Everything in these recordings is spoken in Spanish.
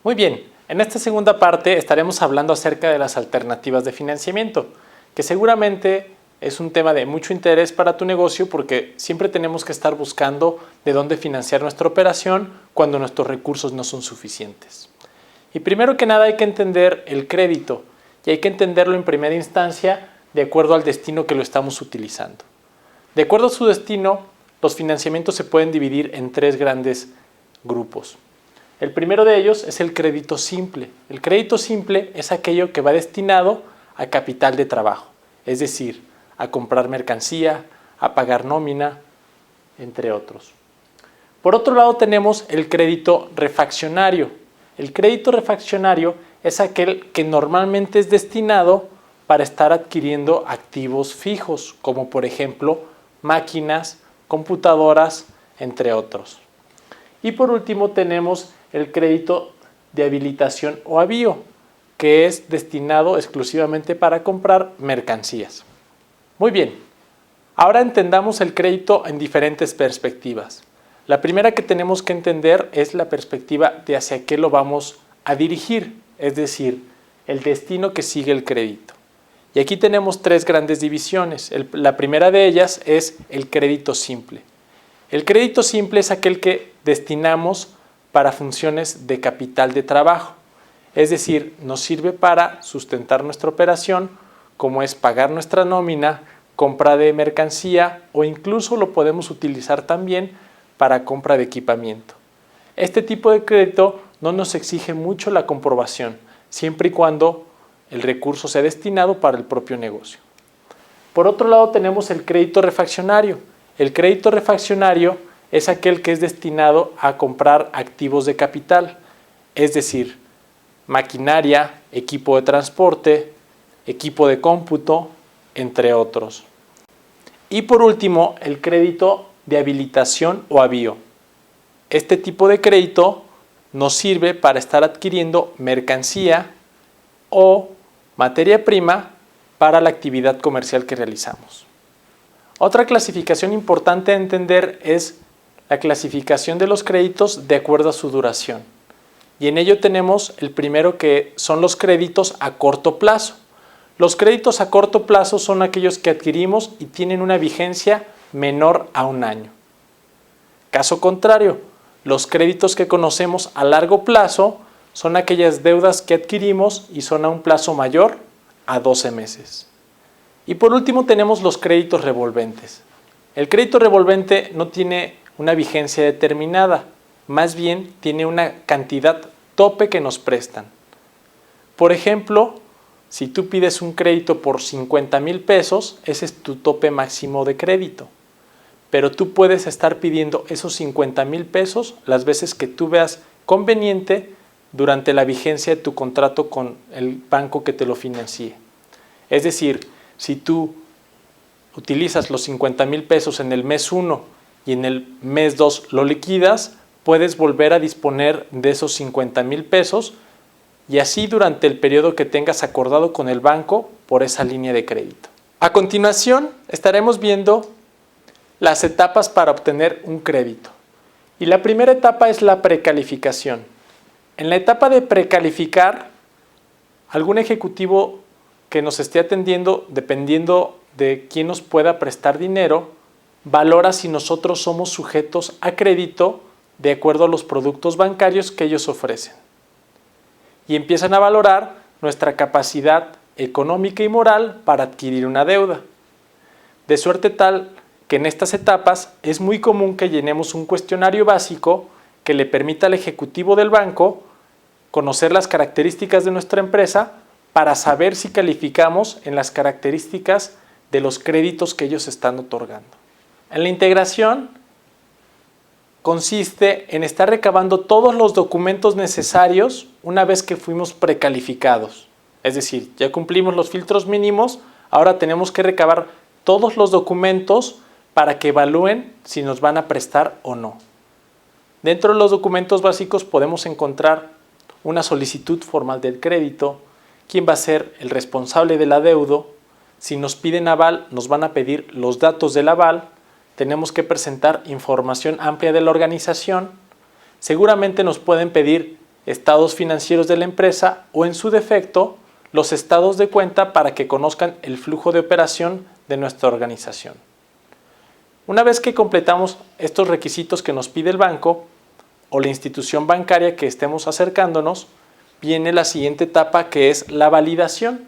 Muy bien, en esta segunda parte estaremos hablando acerca de las alternativas de financiamiento, que seguramente es un tema de mucho interés para tu negocio porque siempre tenemos que estar buscando de dónde financiar nuestra operación cuando nuestros recursos no son suficientes. Y primero que nada hay que entender el crédito y hay que entenderlo en primera instancia de acuerdo al destino que lo estamos utilizando. De acuerdo a su destino, los financiamientos se pueden dividir en tres grandes grupos. El primero de ellos es el crédito simple. El crédito simple es aquello que va destinado a capital de trabajo, es decir, a comprar mercancía, a pagar nómina, entre otros. Por otro lado tenemos el crédito refaccionario. El crédito refaccionario es aquel que normalmente es destinado para estar adquiriendo activos fijos, como por ejemplo máquinas, computadoras, entre otros. Y por último tenemos el crédito de habilitación o avío, que es destinado exclusivamente para comprar mercancías. Muy bien, ahora entendamos el crédito en diferentes perspectivas. La primera que tenemos que entender es la perspectiva de hacia qué lo vamos a dirigir, es decir, el destino que sigue el crédito. Y aquí tenemos tres grandes divisiones. La primera de ellas es el crédito simple. El crédito simple es aquel que destinamos para funciones de capital de trabajo, es decir, nos sirve para sustentar nuestra operación, como es pagar nuestra nómina, compra de mercancía o incluso lo podemos utilizar también para compra de equipamiento. Este tipo de crédito no nos exige mucho la comprobación, siempre y cuando el recurso sea destinado para el propio negocio. Por otro lado tenemos el crédito refaccionario. El crédito refaccionario es aquel que es destinado a comprar activos de capital, es decir, maquinaria, equipo de transporte, equipo de cómputo, entre otros. Y por último, el crédito de habilitación o avío. Este tipo de crédito nos sirve para estar adquiriendo mercancía o materia prima para la actividad comercial que realizamos. Otra clasificación importante a entender es la clasificación de los créditos de acuerdo a su duración. Y en ello tenemos el primero, que son los créditos a corto plazo. Los créditos a corto plazo son aquellos que adquirimos y tienen una vigencia menor a un año. Caso contrario, los créditos que conocemos a largo plazo son aquellas deudas que adquirimos y son a un plazo mayor a 12 meses. Y por último tenemos los créditos revolventes. El crédito revolvente no tiene una vigencia determinada, más bien tiene una cantidad tope que nos prestan. Por ejemplo, si tú pides un crédito por 50,000 pesos, ese es tu tope máximo de crédito. Pero tú puedes estar pidiendo esos 50,000 pesos las veces que tú veas conveniente durante la vigencia de tu contrato con el banco que te lo financie. Es decir, si tú utilizas los 50,000 pesos en el mes 1 y en el mes 2 lo liquidas, puedes volver a disponer de esos 50,000 pesos y así durante el periodo que tengas acordado con el banco por esa línea de crédito. A continuación estaremos viendo las etapas para obtener un crédito. Y la primera etapa es la precalificación. En la etapa de precalificar, algún ejecutivo que nos esté atendiendo, dependiendo de quién nos pueda prestar dinero, valora si nosotros somos sujetos a crédito de acuerdo a los productos bancarios que ellos ofrecen. Y empiezan a valorar nuestra capacidad económica y moral para adquirir una deuda. De suerte tal que en estas etapas es muy común que llenemos un cuestionario básico que le permita al ejecutivo del banco conocer las características de nuestra empresa para saber si calificamos en las características de los créditos que ellos están otorgando. En la integración consiste en estar recabando todos los documentos necesarios una vez que fuimos precalificados. Es decir, ya cumplimos los filtros mínimos, ahora tenemos que recabar todos los documentos para que evalúen si nos van a prestar o no. Dentro de los documentos básicos podemos encontrar una solicitud formal del crédito, quién va a ser el responsable del adeudo, si nos piden aval nos van a pedir los datos del aval, tenemos que presentar información amplia de la organización, seguramente nos pueden pedir estados financieros de la empresa o, en su defecto, los estados de cuenta para que conozcan el flujo de operación de nuestra organización. Una vez que completamos estos requisitos que nos pide el banco o la institución bancaria que estemos acercándonos, viene la siguiente etapa, que es la validación,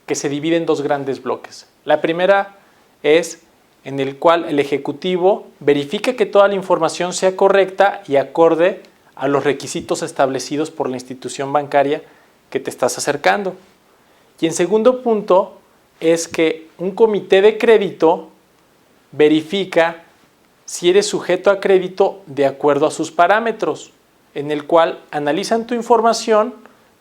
que se divide en dos grandes bloques. La primera es en el cual el ejecutivo verifica que toda la información sea correcta y acorde a los requisitos establecidos por la institución bancaria que te estás acercando. Y en segundo punto es que un comité de crédito verifica si eres sujeto a crédito de acuerdo a sus parámetros, en el cual analizan tu información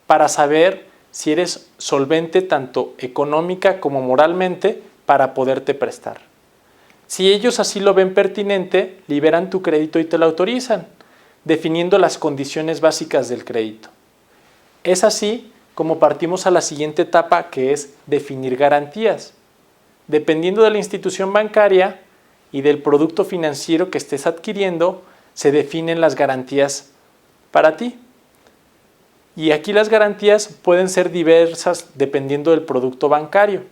para saber si eres solvente tanto económica como moralmente para poderte prestar. Si ellos así lo ven pertinente, liberan tu crédito y te lo autorizan, definiendo las condiciones básicas del crédito. Es así como partimos a la siguiente etapa, que es definir garantías. Dependiendo de la institución bancaria y del producto financiero que estés adquiriendo, se definen las garantías para ti. Y aquí las garantías pueden ser diversas dependiendo del producto bancario,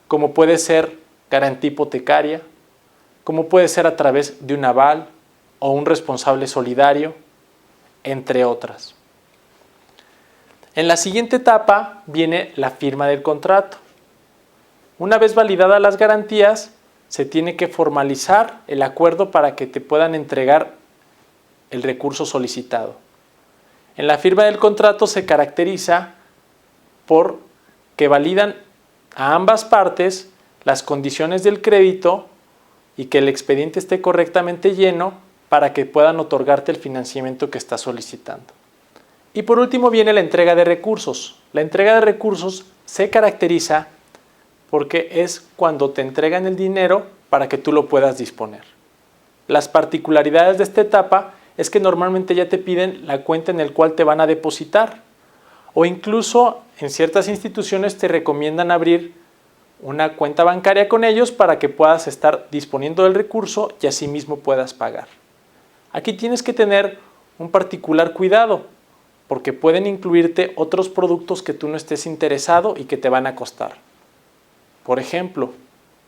como puede ser garantía hipotecaria, como puede ser a través de un aval o un responsable solidario, entre otras. En la siguiente etapa viene la firma del contrato. Una vez validadas las garantías, se tiene que formalizar el acuerdo para que te puedan entregar el recurso solicitado. En la firma del contrato se caracteriza por que validan a ambas partes las condiciones del crédito y que el expediente esté correctamente lleno para que puedan otorgarte el financiamiento que estás solicitando. Y por último viene la entrega de recursos. La entrega de recursos se caracteriza porque es cuando te entregan el dinero para que tú lo puedas disponer. Las particularidades de esta etapa es que normalmente ya te piden la cuenta en la cual te van a depositar, o incluso en ciertas instituciones te recomiendan abrir una cuenta bancaria con ellos para que puedas estar disponiendo del recurso y asimismo puedas pagar. Aquí tienes que tener un particular cuidado, porque pueden incluirte otros productos que tú no estés interesado y que te van a costar. Por ejemplo,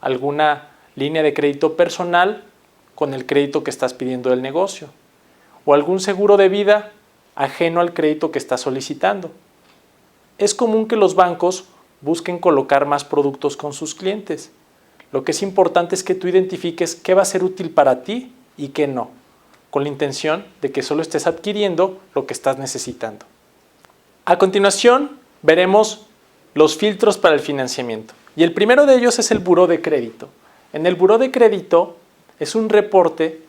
alguna línea de crédito personal con el crédito que estás pidiendo del negocio, o algún seguro de vida ajeno al crédito que estás solicitando. Es común que los bancos busquen colocar más productos con sus clientes. Lo que es importante es que tú identifiques qué va a ser útil para ti y qué no, con la intención de que solo estés adquiriendo lo que estás necesitando. A continuación, veremos los filtros para el financiamiento. Y el primero de ellos es el buró de crédito. En el buró de crédito es un reporte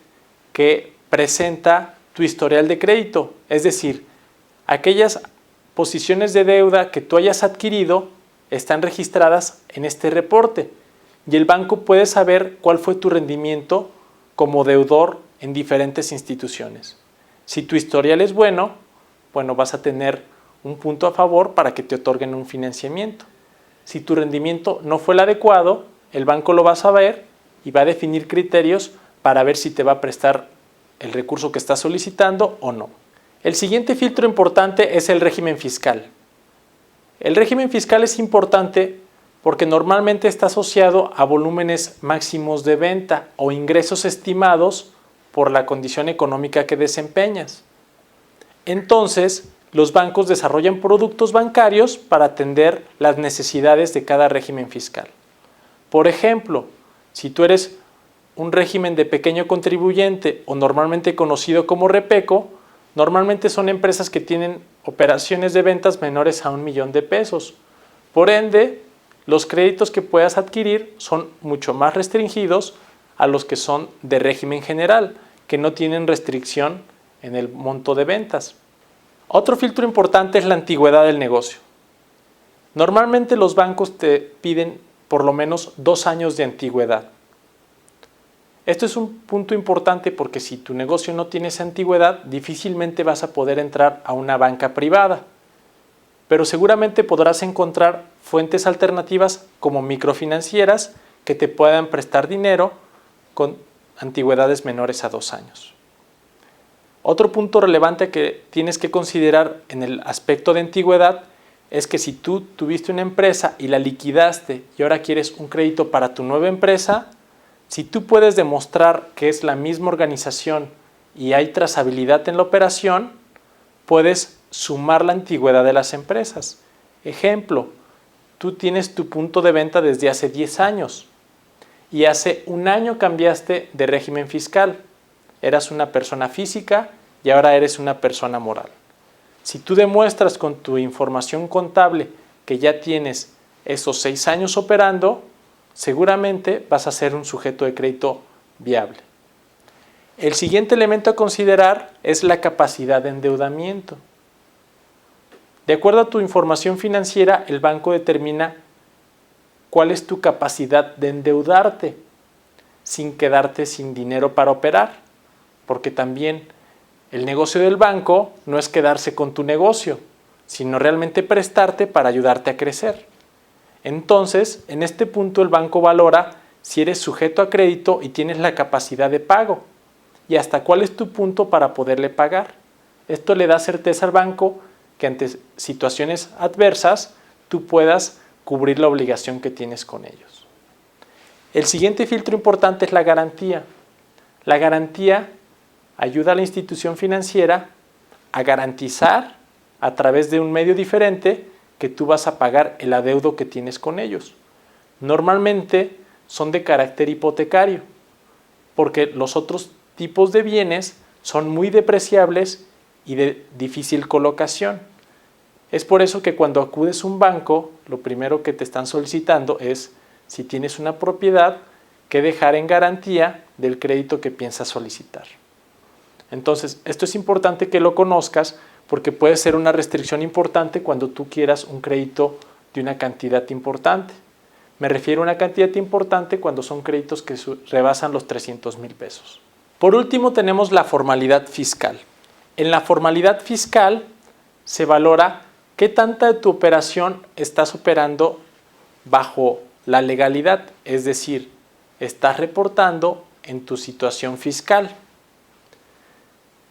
que presenta tu historial de crédito, es decir, aquellas posiciones de deuda que tú hayas adquirido están registradas en este reporte y el banco puede saber cuál fue tu rendimiento como deudor en diferentes instituciones. Si tu historial es bueno, vas a tener un punto a favor para que te otorguen un financiamiento. Si tu rendimiento no fue el adecuado, el banco lo va a saber y va a definir criterios para ver si te va a prestar el recurso que estás solicitando o no. El siguiente filtro importante es el régimen fiscal. El régimen fiscal es importante porque normalmente está asociado a volúmenes máximos de venta o ingresos estimados por la condición económica que desempeñas. Entonces, los bancos desarrollan productos bancarios para atender las necesidades de cada régimen fiscal. Por ejemplo, si tú eres un régimen de pequeño contribuyente o normalmente conocido como REPECO, normalmente son empresas que tienen operaciones de ventas menores a $1,000,000. Por ende, los créditos que puedas adquirir son mucho más restringidos a los que son de régimen general, que no tienen restricción en el monto de ventas. Otro filtro importante es la antigüedad del negocio. Normalmente los bancos te piden por lo menos 2 años de antigüedad. Esto es un punto importante porque si tu negocio no tiene esa antigüedad, difícilmente vas a poder entrar a una banca privada. Pero seguramente podrás encontrar fuentes alternativas como microfinancieras que te puedan prestar dinero con antigüedades menores a 2 años. Otro punto relevante que tienes que considerar en el aspecto de antigüedad es que si tú tuviste una empresa y la liquidaste y ahora quieres un crédito para tu nueva empresa, si tú puedes demostrar que es la misma organización y hay trazabilidad en la operación, puedes sumar la antigüedad de las empresas. Ejemplo, tú tienes tu punto de venta desde hace 10 años y hace un año cambiaste de régimen fiscal. Eras una persona física y ahora eres una persona moral. Si tú demuestras con tu información contable que ya tienes esos 6 años operando, seguramente vas a ser un sujeto de crédito viable. El siguiente elemento a considerar es la capacidad de endeudamiento. De acuerdo a tu información financiera, el banco determina cuál es tu capacidad de endeudarte sin quedarte sin dinero para operar, porque también el negocio del banco no es quedarse con tu negocio, sino realmente prestarte para ayudarte a crecer. Entonces, en este punto el banco valora si eres sujeto a crédito y tienes la capacidad de pago y hasta cuál es tu punto para poderle pagar. Esto le da certeza al banco que ante situaciones adversas tú puedas cubrir la obligación que tienes con ellos. El siguiente filtro importante es la garantía. La garantía ayuda a la institución financiera a garantizar a través de un medio diferente que tú vas a pagar el adeudo que tienes con ellos. Normalmente son de carácter hipotecario, porque los otros tipos de bienes son muy depreciables y de difícil colocación. Es por eso que cuando acudes a un banco, lo primero que te están solicitando es si tienes una propiedad que dejar en garantía del crédito que piensas solicitar. Entonces, esto es importante que lo conozcas porque puede ser una restricción importante cuando tú quieras un crédito de una cantidad importante. Me refiero a una cantidad importante cuando son créditos que rebasan los 300,000 pesos. Por último, tenemos la formalidad fiscal. En la formalidad fiscal se valora qué tanta de tu operación estás operando bajo la legalidad, es decir, estás reportando en tu situación fiscal.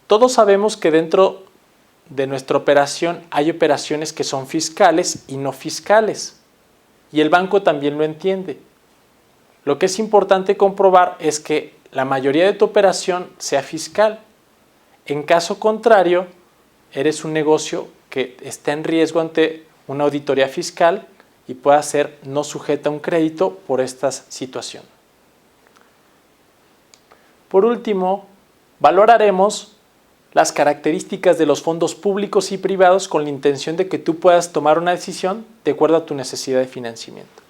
Todos sabemos que dentro de nuestra operación hay operaciones que son fiscales y no fiscales, y el banco también lo entiende. Lo que es importante comprobar es que la mayoría de tu operación sea fiscal. En caso contrario, eres un negocio que está en riesgo ante una auditoría fiscal y pueda ser no sujeta a un crédito por esta situación. Por último, valoraremos las características de los fondos públicos y privados con la intención de que tú puedas tomar una decisión de acuerdo a tu necesidad de financiamiento.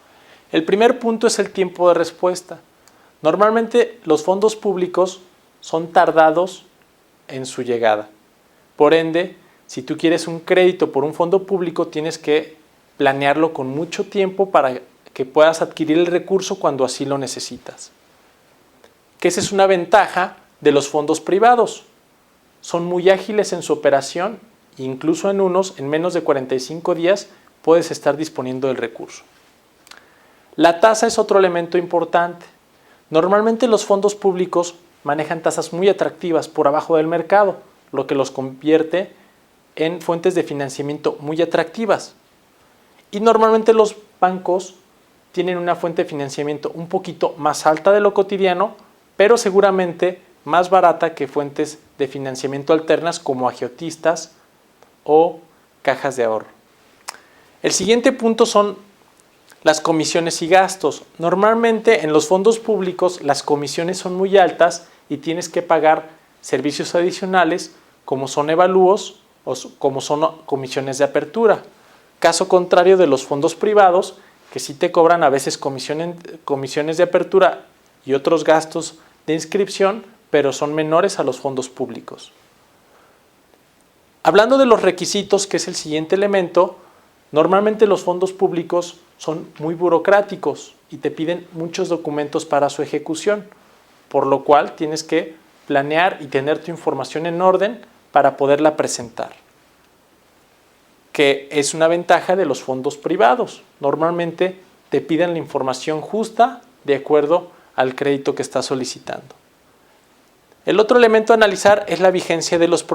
El primer punto es el tiempo de respuesta. Normalmente los fondos públicos son tardados en su llegada. Por ende, si tú quieres un crédito por un fondo público, tienes que planearlo con mucho tiempo para que puedas adquirir el recurso cuando así lo necesitas. Que esa es una ventaja de los fondos privados. Son muy ágiles en su operación, incluso en menos de 45 días puedes estar disponiendo del recurso. La tasa es otro elemento importante. Normalmente los fondos públicos manejan tasas muy atractivas por abajo del mercado, lo que los convierte en fuentes de financiamiento muy atractivas. Y normalmente los bancos tienen una fuente de financiamiento un poquito más alta de lo cotidiano, pero seguramente más barata que fuentes de financiamiento alternas como agiotistas o cajas de ahorro. El siguiente punto son las comisiones y gastos. Normalmente en los fondos públicos las comisiones son muy altas y tienes que pagar servicios adicionales como son evalúos o como son comisiones de apertura. Caso contrario de los fondos privados, que sí te cobran a veces comisiones de apertura y otros gastos de inscripción, pero son menores a los fondos públicos. Hablando de los requisitos, que es el siguiente elemento, normalmente los fondos públicos son muy burocráticos y te piden muchos documentos para su ejecución, por lo cual tienes que planear y tener tu información en orden para poderla presentar, que es una ventaja de los fondos privados. Normalmente te piden la información justa de acuerdo al crédito que estás solicitando. El otro elemento a analizar es la vigencia de los productos.